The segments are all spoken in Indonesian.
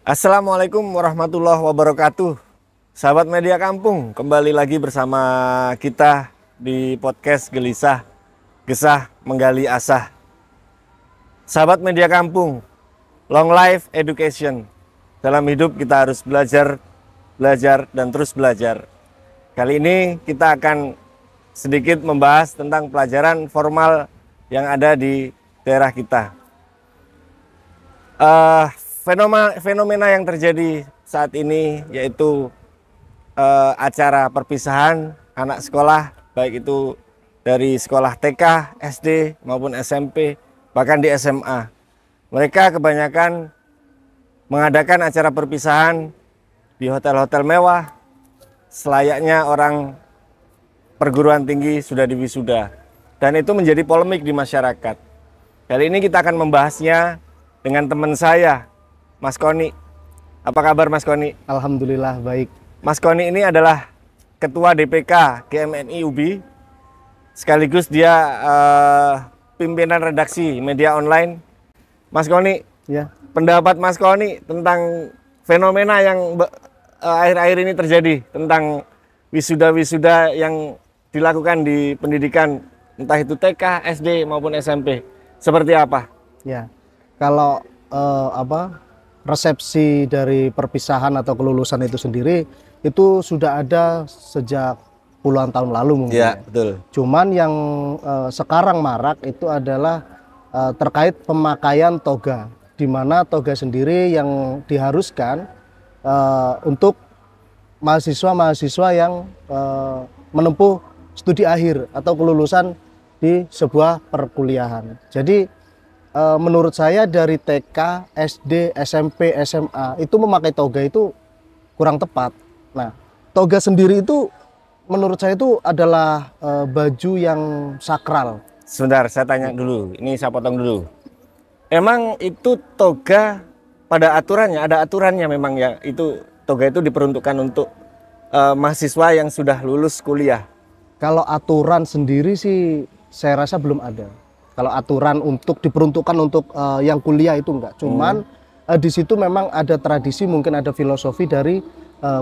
Assalamualaikum warahmatullahi wabarakatuh. Sahabat Media Kampung, kembali lagi bersama kita di podcast Gelisah, Gesah, Menggali Asah. Sahabat Media Kampung, long life education. Dalam hidup kita harus belajar, dan terus belajar. Kali ini kita akan sedikit membahas tentang pelajaran formal yang ada di daerah kita. Fenomena yang terjadi saat ini yaitu acara perpisahan anak sekolah, baik itu dari sekolah TK, SD maupun SMP, bahkan di SMA. Mereka kebanyakan mengadakan acara perpisahan di hotel-hotel mewah, selayaknya orang perguruan tinggi sudah diwisuda. Dan itu menjadi polemik di masyarakat. Kali ini kita akan membahasnya dengan teman saya, Mas Koni. Apa kabar Mas Koni? Alhamdulillah baik. Mas Koni ini adalah Ketua DPK GMNI UBI, sekaligus dia pimpinan redaksi media online. Mas Koni, Ya, pendapat Mas Koni tentang fenomena yang akhir-akhir ini terjadi, tentang wisuda-wisuda yang dilakukan di pendidikan, entah itu TK, SD maupun SMP, seperti apa? ya. Kalau resepsi dari perpisahan atau kelulusan itu sendiri itu sudah ada sejak puluhan tahun lalu mungkin. Ya, betul. Cuman yang sekarang marak itu adalah terkait pemakaian toga, di mana toga sendiri yang diharuskan untuk mahasiswa-mahasiswa yang menempuh studi akhir atau kelulusan di sebuah perkuliahan. Jadi menurut saya dari TK, SD, SMP, SMA itu memakai toga itu kurang tepat. Nah, toga sendiri itu menurut saya itu adalah baju yang sakral. Sebentar, saya tanya dulu. Ini saya potong dulu. Emang itu toga pada aturannya, ada aturannya memang ya, itu toga itu diperuntukkan untuk mahasiswa yang sudah lulus kuliah. Kalau aturan sendiri sih saya rasa belum ada. Kalau aturan untuk diperuntukkan untuk yang kuliah itu enggak. Cuman di situ memang ada tradisi, mungkin ada filosofi dari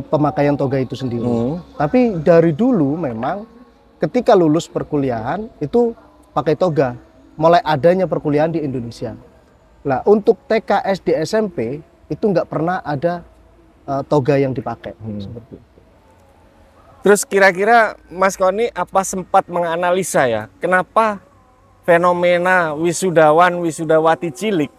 pemakaian toga itu sendiri. Tapi dari dulu memang ketika lulus perkuliahan itu pakai toga. Mulai adanya perkuliahan di Indonesia. Nah, untuk TK, SD, SMP itu enggak pernah ada toga yang dipakai. Seperti itu. Terus kira-kira Mas Koni apa sempat menganalisa ya, kenapa fenomena wisudawan, wisudawati cilik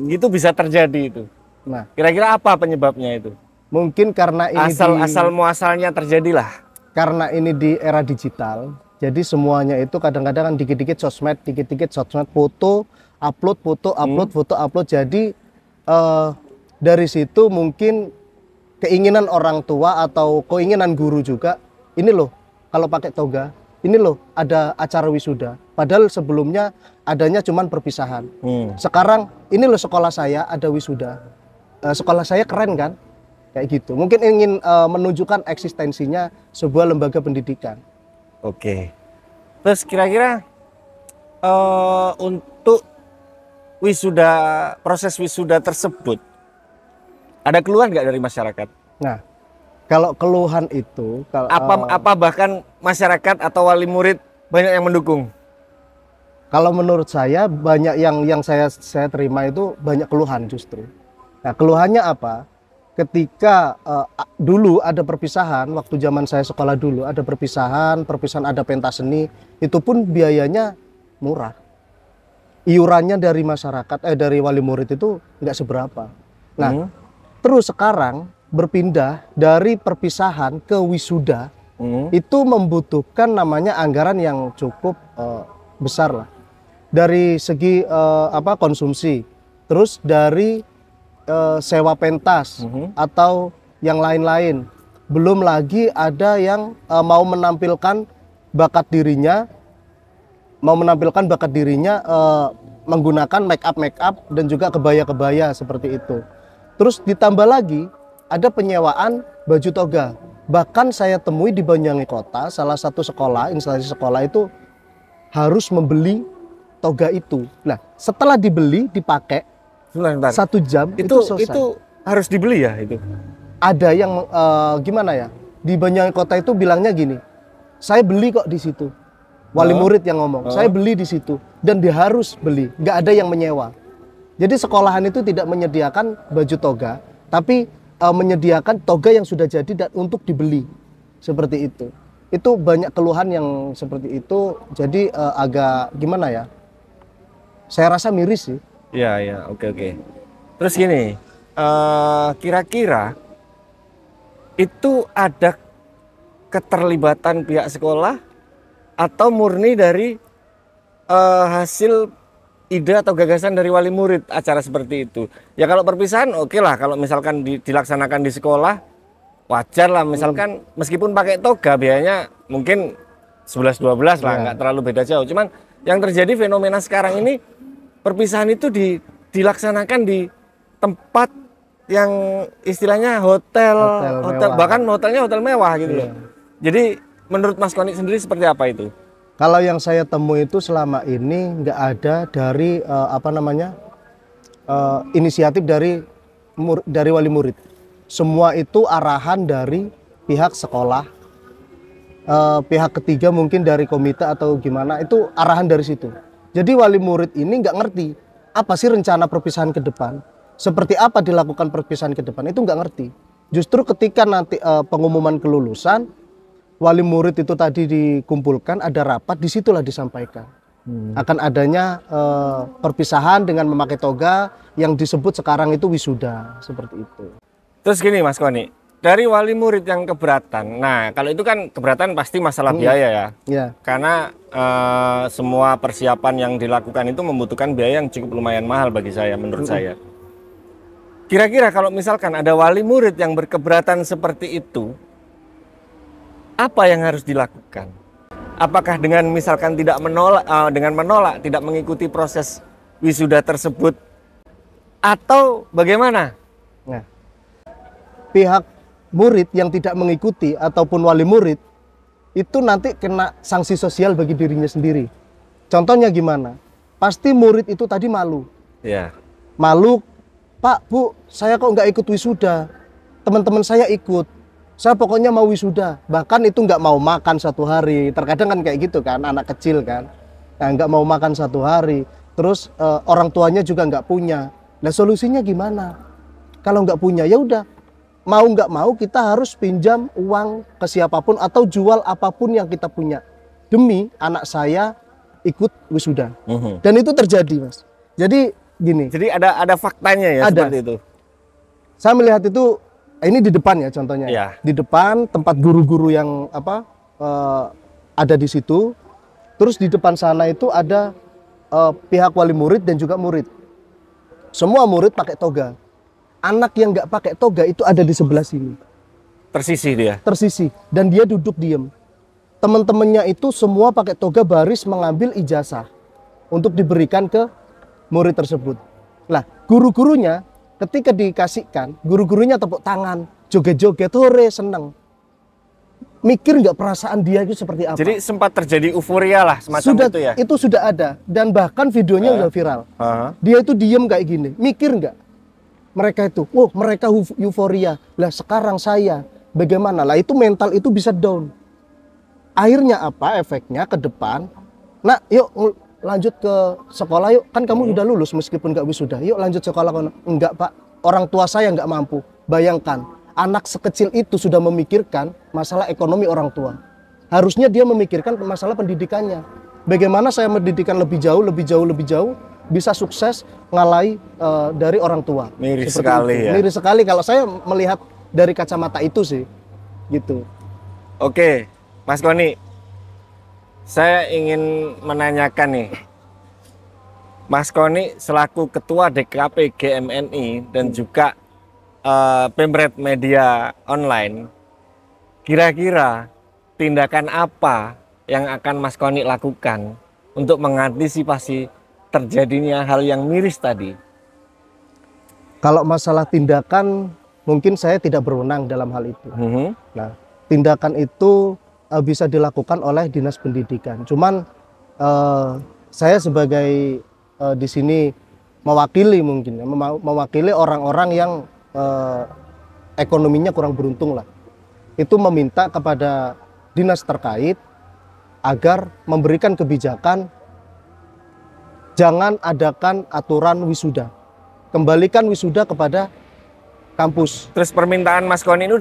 itu bisa terjadi itu? Nah, Kira-kira apa penyebabnya itu? mungkin karena ini Asal muasalnya terjadilah. karena ini di era digital, jadi semuanya itu kadang-kadang kan dikit-dikit sosmed, foto, upload, foto, upload. Jadi dari situ mungkin keinginan orang tua atau keinginan guru juga, ini loh kalau pakai toga, ini loh ada acara wisuda. Padahal sebelumnya adanya cuman perpisahan. Sekarang ini loh sekolah saya ada wisuda. Sekolah saya keren kan? Kayak gitu. Mungkin ingin menunjukkan eksistensinya sebuah lembaga pendidikan. Oke. Terus kira-kira untuk proses wisuda tersebut ada keluhan nggak dari masyarakat? Nah, kalau keluhan itu, Apa bahkan masyarakat atau wali murid banyak yang mendukung? kalau menurut saya banyak yang saya terima itu banyak keluhan justru. Nah, keluhannya apa? Ketika dulu ada perpisahan, waktu zaman saya sekolah dulu ada perpisahan ada pentas seni, itu pun biayanya murah. Iurannya dari masyarakat, dari wali murid itu nggak seberapa. Nah, terus sekarang berpindah dari perpisahan ke wisuda, itu membutuhkan namanya anggaran yang cukup besar lah. Dari segi konsumsi, terus dari sewa pentas atau yang lain-lain. Belum lagi ada yang mau menampilkan bakat dirinya, menggunakan make up dan juga kebaya-kebaya seperti itu. Terus ditambah lagi ada penyewaan baju toga. Bahkan saya temui di Banyuwangi Kota, salah satu sekolah, instansi sekolah itu harus membeli toga itu. Nah, setelah dibeli, dipakai Sebentar. 1 jam itu selesai. Itu harus dibeli ya itu? Ada yang gimana ya, di Banyuwangi Kota itu bilangnya gini, saya beli kok di situ. Wali murid yang ngomong, saya beli di situ dan dia harus beli, nggak ada yang menyewa. Jadi sekolahan itu tidak menyediakan baju toga, tapi menyediakan toga yang sudah jadi dan untuk dibeli, seperti itu. Itu banyak keluhan yang seperti itu, jadi agak gimana ya? Saya rasa miris sih. Iya, oke. Terus gini, kira-kira itu ada keterlibatan pihak sekolah atau murni dari hasil ide atau gagasan dari wali murid acara seperti itu? Ya kalau perpisahan oke lah, kalau misalkan dilaksanakan di sekolah wajar lah, misalkan meskipun pakai toga biayanya mungkin 11-12 lah, nggak terlalu beda jauh. Cuman yang terjadi fenomena sekarang ini, perpisahan itu dilaksanakan di tempat yang istilahnya hotel bahkan hotelnya hotel mewah gitu loh. Jadi menurut Mas Koni sendiri seperti apa itu? Kalau yang saya temui itu selama ini nggak ada dari inisiatif dari wali murid. Semua itu arahan dari pihak sekolah, pihak ketiga mungkin dari komite atau gimana, itu arahan dari situ. Jadi wali murid ini nggak ngerti apa sih rencana perpisahan ke depan, seperti apa dilakukan perpisahan ke depan, itu nggak ngerti. Justru ketika nanti pengumuman kelulusan, wali murid itu tadi dikumpulkan, ada rapat, disitulah disampaikan akan adanya perpisahan dengan memakai toga yang disebut sekarang itu wisuda, seperti itu. Terus gini Mas Koni, dari wali murid yang keberatan, nah kalau itu kan keberatan pasti masalah biaya ya. Karena semua persiapan yang dilakukan itu membutuhkan biaya yang cukup lumayan mahal bagi saya, menurut saya. Kira-kira kalau misalkan ada wali murid yang berkeberatan seperti itu, apa yang harus dilakukan? Apakah dengan misalkan tidak menolak, tidak mengikuti proses wisuda tersebut, atau bagaimana? Nah, pihak murid yang tidak mengikuti ataupun wali murid itu nanti kena sanksi sosial bagi dirinya sendiri. Contohnya gimana? Pasti murid itu tadi malu. Ya. Malu, Pak, Bu, saya kok nggak ikut wisuda? Teman-teman saya ikut. Saya pokoknya mau wisuda. Bahkan itu nggak mau makan satu hari. Terkadang kan kayak gitu kan, anak kecil kan. Nah, nggak mau makan satu hari. Terus orang tuanya juga nggak punya. Nah, solusinya gimana? Kalau nggak punya, ya udah. Mau nggak mau kita harus pinjam uang ke siapapun atau jual apapun yang kita punya demi anak saya ikut wisuda. Dan itu terjadi, Mas. Jadi gini. Jadi ada faktanya ya, seperti itu. Saya melihat itu ini di depan ya contohnya. Ya. Di depan tempat guru-guru yang ada di situ. Terus di depan sana itu ada pihak wali murid dan juga murid. Semua murid pakai toga. Anak yang nggak pakai toga itu ada di sebelah sini. Tersisih dia? Tersisih. Dan dia duduk diem. Teman-temannya itu semua pakai toga baris mengambil ijazah untuk diberikan ke murid tersebut. Nah, guru-gurunya ketika dikasihkan, guru-gurunya tepuk tangan, joget-joget, hore, seneng. Mikir nggak perasaan dia itu seperti apa? Jadi sempat terjadi euforia lah semacam itu ya? Itu sudah ada. Dan bahkan videonya udah viral. Dia itu diem kayak gini. Mikir nggak? Mereka itu, mereka euforia. Lah sekarang saya, bagaimana? Lah itu mental itu bisa down. Akhirnya apa efeknya ke depan? Nah, yuk lanjut ke sekolah yuk. Kan kamu udah lulus meskipun nggak wisuda. Yuk lanjut sekolah. Enggak, Pak. Orang tua saya nggak mampu. Bayangkan, anak sekecil itu sudah memikirkan masalah ekonomi orang tua. Harusnya dia memikirkan masalah pendidikannya. Bagaimana saya mendidikan lebih jauh, bisa sukses ngalahi dari orang tua. Miris sekali ya. Miris sekali kalau saya melihat dari kacamata itu sih, gitu. Oke, Mas Koni, saya ingin menanyakan nih, Mas Koni selaku Ketua DKP GMNI dan juga Pemret Media Online, kira-kira tindakan apa yang akan Mas Koni lakukan untuk mengantisipasi terjadinya hal yang miris tadi? Kalau masalah tindakan, mungkin saya tidak berwenang dalam hal itu. Nah, tindakan itu bisa dilakukan oleh Dinas Pendidikan. Cuman saya sebagai di sini mewakili mungkin, mewakili orang-orang yang ekonominya kurang beruntung lah, itu meminta kepada dinas terkait agar memberikan kebijakan jangan adakan aturan wisuda, kembalikan wisuda kepada kampus. Terus permintaan Mas Koni itu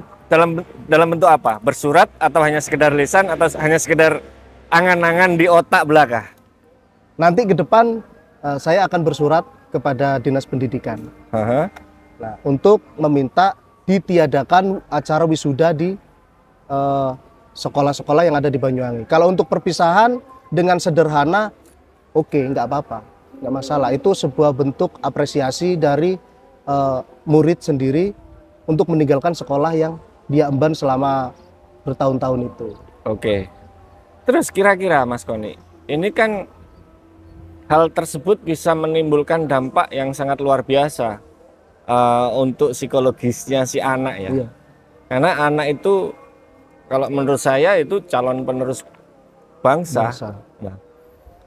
dalam bentuk apa? Bersurat atau hanya sekedar lisan atau hanya sekedar angan-angan di otak belaka? Nanti ke depan saya akan bersurat kepada dinas pendidikan. Nah, untuk meminta ditiadakan acara wisuda di sekolah-sekolah yang ada di Banyuwangi. Kalau untuk perpisahan dengan sederhana, oke, nggak apa-apa, nggak masalah. Itu sebuah bentuk apresiasi dari murid sendiri untuk meninggalkan sekolah yang dia emban selama bertahun-tahun itu. Oke. Terus kira-kira Mas Koni, ini kan hal tersebut bisa menimbulkan dampak yang sangat luar biasa untuk psikologisnya si anak ya. Iya. Karena anak itu kalau menurut saya itu calon penerus bangsa. Nah,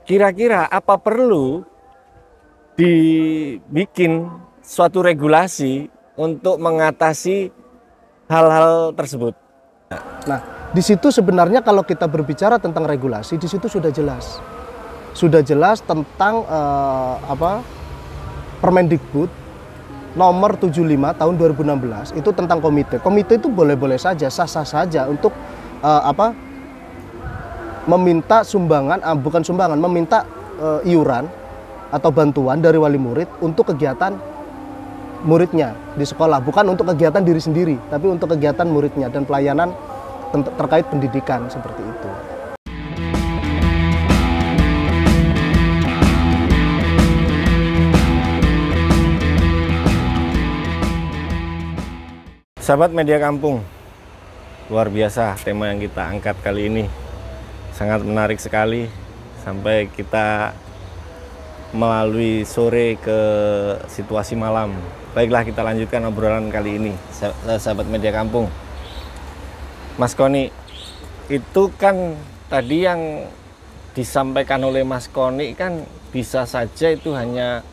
kira-kira apa perlu dibikin suatu regulasi untuk mengatasi hal-hal tersebut? Nah, di situ sebenarnya kalau kita berbicara tentang regulasi, di situ sudah jelas. Sudah jelas tentang Permendikbud nomor 75 tahun 2016 itu tentang komite. Komite itu boleh-boleh saja, sah-sah saja untuk meminta sumbangan, bukan sumbangan, meminta iuran atau bantuan dari wali murid untuk kegiatan muridnya di sekolah, bukan untuk kegiatan diri sendiri, tapi untuk kegiatan muridnya dan pelayanan terkait pendidikan seperti itu. Sahabat Media Kampung, luar biasa tema yang kita angkat kali ini. Sangat menarik sekali sampai kita melalui sore ke situasi malam. Baiklah, kita lanjutkan obrolan kali ini, sahabat Media Kampung. Mas Koni, itu kan tadi yang disampaikan oleh Mas Koni kan bisa saja itu hanya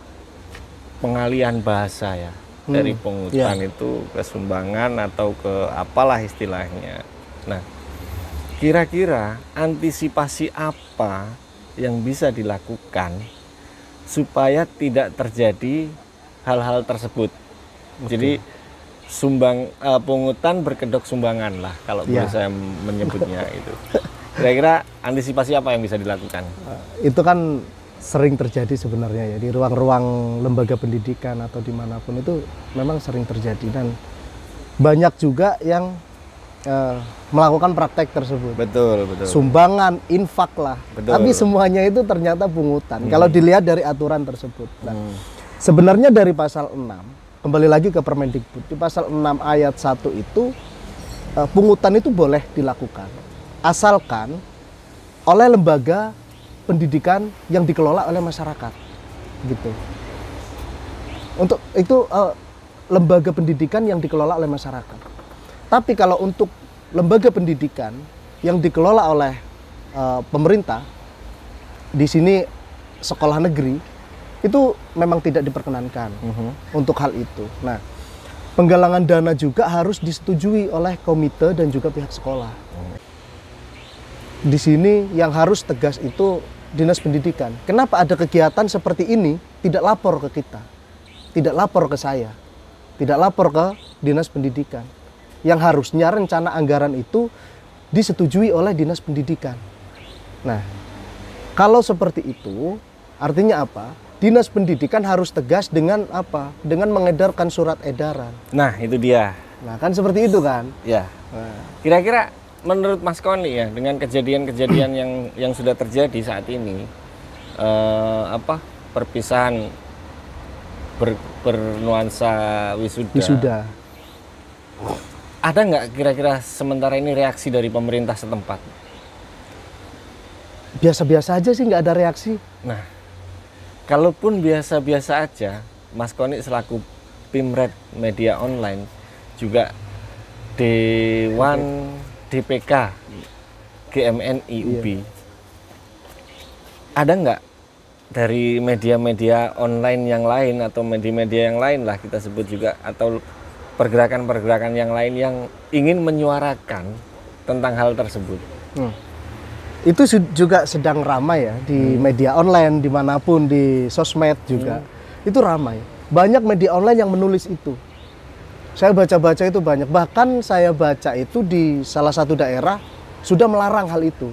pengalihan bahasa ya. Dari pungutan itu ke sumbangan atau ke apalah istilahnya. Nah, kira-kira antisipasi apa yang bisa dilakukan supaya tidak terjadi hal-hal tersebut? Jadi pungutan berkedok sumbangan lah kalau boleh saya menyebutnya itu. Kira-kira antisipasi apa yang bisa dilakukan? Itu kan sering terjadi sebenarnya ya di ruang-ruang lembaga pendidikan atau dimanapun, itu memang sering terjadi dan banyak juga yang melakukan praktek tersebut. Betul. Sumbangan, infak lah. Betul. Tapi semuanya itu ternyata pungutan. Kalau dilihat dari aturan tersebut. Nah, sebenarnya dari pasal 6, kembali lagi ke Permendikbud, di pasal 6 ayat 1 itu pungutan itu boleh dilakukan asalkan oleh lembaga pendidikan yang dikelola oleh masyarakat, gitu. Untuk itu lembaga pendidikan yang dikelola oleh masyarakat. Tapi kalau untuk lembaga pendidikan yang dikelola oleh pemerintah, di sini sekolah negeri, itu memang tidak diperkenankan untuk hal itu. Nah, penggalangan dana juga harus disetujui oleh komite dan juga pihak sekolah. Di sini yang harus tegas itu Dinas Pendidikan. Kenapa ada kegiatan seperti ini tidak lapor ke kita, tidak lapor ke saya, tidak lapor ke Dinas Pendidikan. Yang harusnya rencana anggaran itu disetujui oleh Dinas Pendidikan. Nah, kalau seperti itu artinya apa? Dinas Pendidikan harus tegas dengan apa? Dengan mengedarkan surat edaran. Nah, itu dia. Nah, kan seperti itu kan? Ya. Kira-kira menurut Mas Koni ya, dengan kejadian-kejadian yang sudah terjadi saat ini, perpisahan bernuansa wisuda. Ada nggak kira-kira sementara ini reaksi dari pemerintah setempat? Biasa-biasa aja sih, nggak ada reaksi. Nah, kalaupun biasa-biasa aja, Mas Koni selaku Pimred Media Online juga Dewan DPK GMNI UB, ada nggak dari media-media online yang lain atau media-media yang lain lah kita sebut juga, atau pergerakan-pergerakan yang lain yang ingin menyuarakan tentang hal tersebut? Itu juga sedang ramai ya di media online, dimanapun, di sosmed juga. Itu ramai. Banyak media online yang menulis itu. Saya baca-baca itu banyak. Bahkan saya baca itu di salah satu daerah sudah melarang hal itu.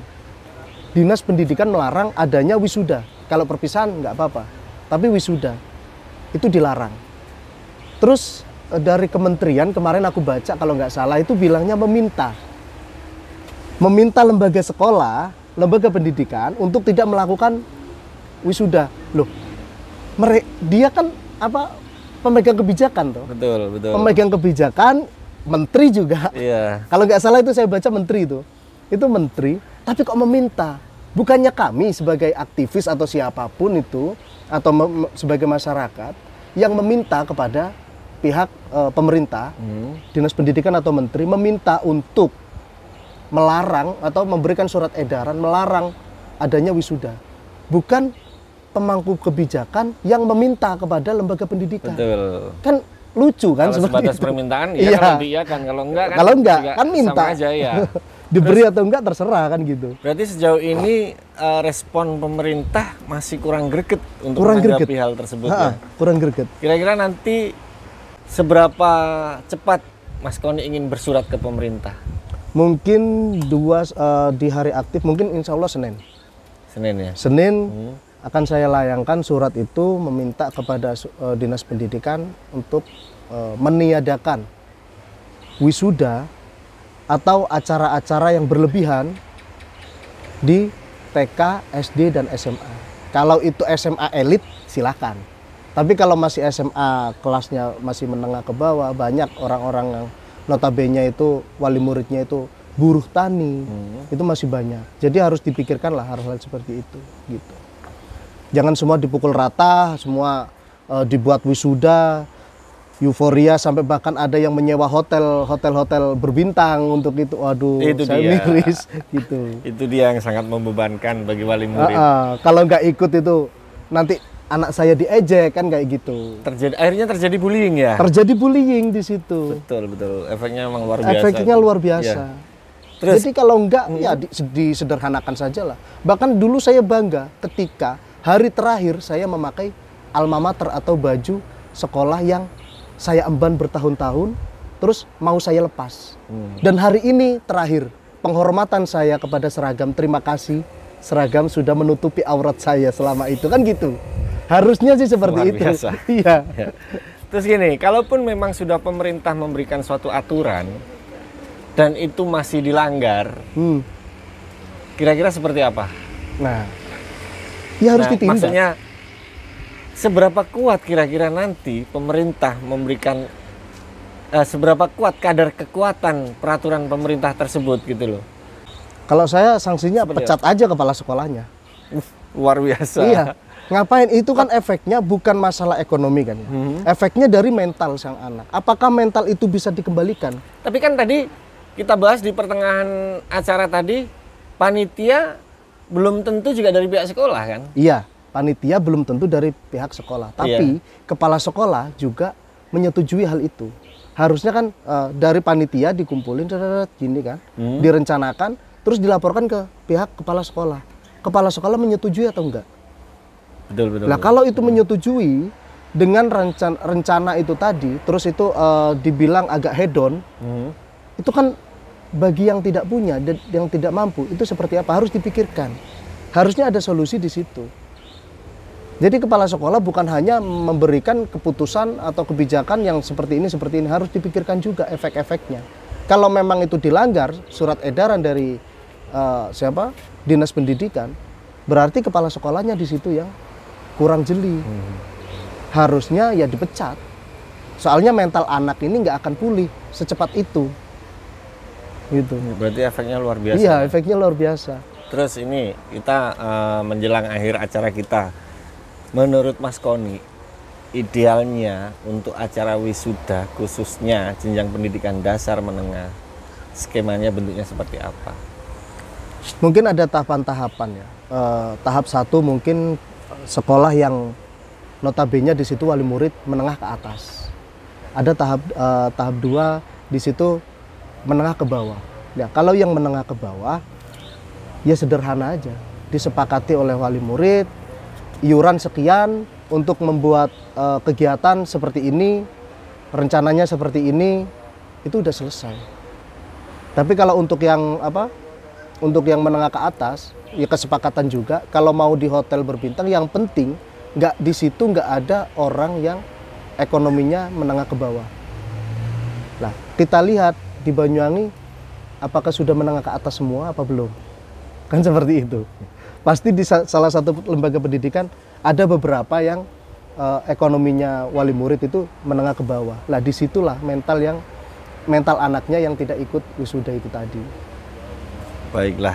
Dinas Pendidikan melarang adanya wisuda. Kalau perpisahan nggak apa-apa, tapi wisuda itu dilarang. Terus dari kementerian kemarin aku baca kalau nggak salah itu bilangnya meminta lembaga sekolah, lembaga pendidikan untuk tidak melakukan wisuda. Loh, dia kan pemegang kebijakan toh. Betul. Pemegang kebijakan, menteri juga. Iya. Kalau nggak salah itu saya baca menteri itu menteri, tapi kok meminta? Bukannya kami sebagai aktivis atau siapapun itu atau sebagai masyarakat yang meminta kepada pihak pemerintah, dinas pendidikan atau menteri meminta untuk melarang atau memberikan surat edaran melarang adanya wisuda, bukan pemangku kebijakan yang meminta kepada lembaga pendidikan. Betul. Kan lucu kan kalau seperti sebatas itu. permintaan ya Iya. kalau iya kan, kalau enggak kan minta sama aja ya. diberi atau enggak terserah kan gitu. Berarti sejauh ini respon pemerintah masih kurang greget untuk Kurang menanggapi greget. hal tersebut ya. Kurang greget. Kira-kira nanti seberapa cepat Mas Koni ingin bersurat ke pemerintah? Mungkin di hari aktif, mungkin insya Allah Senin. Senin ya? Senin akan saya layangkan surat itu meminta kepada Dinas Pendidikan untuk meniadakan wisuda atau acara-acara yang berlebihan di TK, SD, dan SMA. Kalau itu SMA elit, silakan. Tapi kalau masih SMA kelasnya masih menengah ke bawah, banyak orang-orang yang notabene itu wali muridnya itu buruh tani, itu masih banyak. Jadi harus dipikirkanlah hal-hal seperti itu, gitu. Jangan semua dipukul rata, semua dibuat wisuda, euforia, sampai bahkan ada yang menyewa hotel berbintang untuk itu. Waduh, itu saya dia. miris gitu. Itu dia yang sangat membebankan bagi wali murid. Kalau nggak ikut itu nanti anak saya diejek kan kayak gitu. Akhirnya terjadi bullying ya? Terjadi bullying di situ. Betul. Efeknya memang luar biasa. Efeknya luar biasa. Ya. Terus, jadi kalau enggak ya disederhanakan saja lah. Bahkan dulu saya bangga ketika hari terakhir saya memakai alma mater atau baju sekolah yang saya emban bertahun-tahun, terus mau saya lepas. Dan hari ini terakhir penghormatan saya kepada seragam, terima kasih seragam sudah menutupi aurat saya selama itu, kan gitu. Harusnya sih seperti luar itu. Biasa. Iya. Ya. Terus gini, kalaupun memang sudah pemerintah memberikan suatu aturan dan itu masih dilanggar, kira-kira seperti apa? Nah, ya harus ditindak. Maksudnya seberapa kuat kira-kira nanti pemerintah memberikan seberapa kuat kadar kekuatan peraturan pemerintah tersebut gitu loh? Kalau saya sanksinya Seperti pecat aja kepala sekolahnya. Luar biasa. Iya. Ngapain? Itu kan efeknya bukan masalah ekonomi kan ya. Efeknya dari mental sang anak. Apakah mental itu bisa dikembalikan? Tapi kan tadi kita bahas di pertengahan acara tadi, panitia belum tentu juga dari pihak sekolah kan? Iya, panitia belum tentu dari pihak sekolah. Tapi kepala sekolah juga menyetujui hal itu. Harusnya kan dari panitia dikumpulin gini kan, direncanakan, terus dilaporkan ke pihak kepala sekolah. Kepala sekolah menyetujui atau enggak? Betul. Nah, kalau itu menyetujui dengan rencana itu tadi, terus itu dibilang agak hedon, itu kan bagi yang tidak punya, yang tidak mampu, itu seperti apa? Harus dipikirkan. Harusnya ada solusi di situ. Jadi kepala sekolah bukan hanya memberikan keputusan atau kebijakan yang seperti ini, harus dipikirkan juga efek-efeknya. Kalau memang itu dilanggar, surat edaran dari Dinas Pendidikan, berarti kepala sekolahnya di situ yang kurang jeli. Harusnya ya dipecat. Soalnya mental anak ini nggak akan pulih secepat itu. Gitu. Berarti efeknya luar biasa. Iya, efeknya luar biasa. Terus ini kita menjelang akhir acara kita. Menurut Mas Koni, idealnya untuk acara wisuda khususnya jenjang pendidikan dasar menengah, skemanya bentuknya seperti apa? Mungkin ada tahapan-tahapan ya. Tahap 1 mungkin sekolah yang notabene di situ wali murid menengah ke atas. Ada tahap 2 di situ menengah ke bawah. Ya, kalau yang menengah ke bawah ya sederhana aja, disepakati oleh wali murid, iuran sekian untuk membuat kegiatan seperti ini, rencananya seperti ini, itu udah selesai. Tapi kalau untuk yang untuk yang menengah ke atas, ya kesepakatan juga. Kalau mau di hotel berbintang, yang penting di situ nggak ada orang yang ekonominya menengah ke bawah. Nah, kita lihat di Banyuwangi, apakah sudah menengah ke atas semua apa belum? Kan seperti itu. Pasti di salah satu lembaga pendidikan ada beberapa yang ekonominya wali murid itu menengah ke bawah. Lah disitulah mental anaknya yang tidak ikut wisuda itu tadi. Baiklah,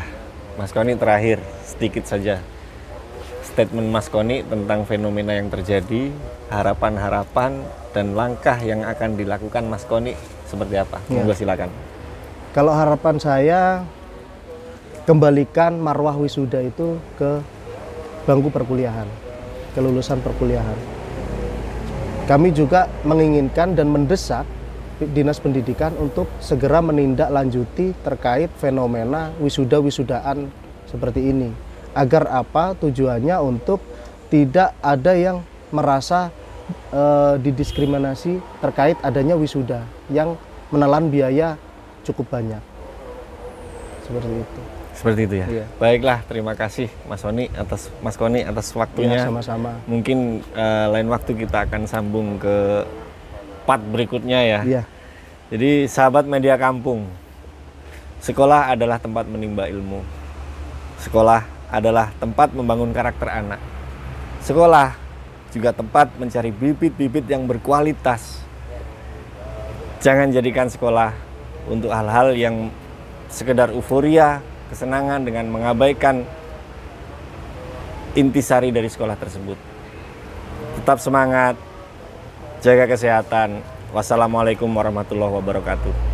Mas Koni, terakhir sedikit saja statement Mas Koni tentang fenomena yang terjadi, harapan-harapan dan langkah yang akan dilakukan Mas Koni seperti apa? Monggo silakan. Kalau harapan saya, kembalikan marwah wisuda itu ke bangku perkuliahan, kelulusan perkuliahan. Kami juga menginginkan dan mendesak Dinas Pendidikan untuk segera menindaklanjuti terkait fenomena wisuda-wisudaan seperti ini. Agar apa? Tujuannya untuk tidak ada yang merasa didiskriminasi terkait adanya wisuda yang menelan biaya cukup banyak. Seperti itu. Seperti itu ya. Iya. Baiklah, terima kasih Mas Koni atas waktunya. Ya, sama-sama. Mungkin lain waktu kita akan sambung ke part berikutnya ya. Iya. Jadi sahabat media kampung, sekolah adalah tempat menimba ilmu. Sekolah adalah tempat membangun karakter anak. Sekolah juga tempat mencari bibit-bibit yang berkualitas. Jangan jadikan sekolah untuk hal-hal yang sekedar euforia, kesenangan dengan mengabaikan intisari dari sekolah tersebut. Tetap semangat, jaga kesehatan. Wassalamualaikum warahmatullahi wabarakatuh.